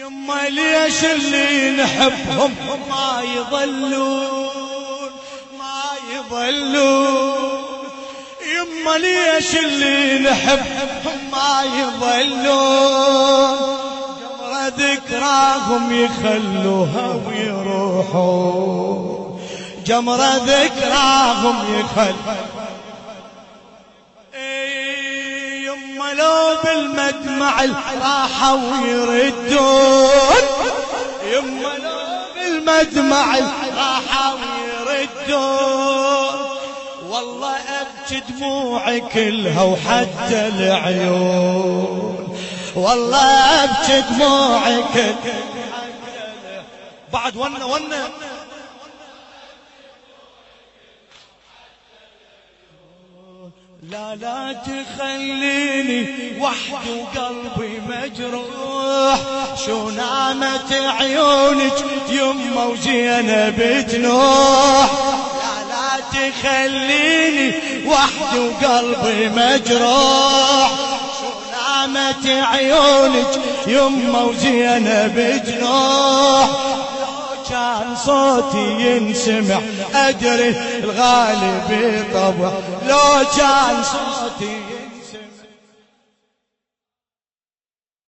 يما ليش اللي نحبهم ما يظلون ما يظلون، يما ليش اللي نحبهم ما يظلون، جمرة ذكراهم يخلوها ويروحون، جمرة ذكراهم يخلوها. يما لو بالمدمع راحوا ويردون، يما لو بالمدمع راحوا ويردون، والله أبكي دموعي كلها وحتى العيون، والله أبكي دموعي كلها بعد ونا لا لا تخليني وحدي وقلبي مجروح، شو نامت عيونك يما وزينب تنوح، لا لا تخليني وحدي وقلبي مجروح، شو نامت عيونك يما وزينب تنوح، كان صوتي ينسمع أدري الغالب طبع، لو كان صوتي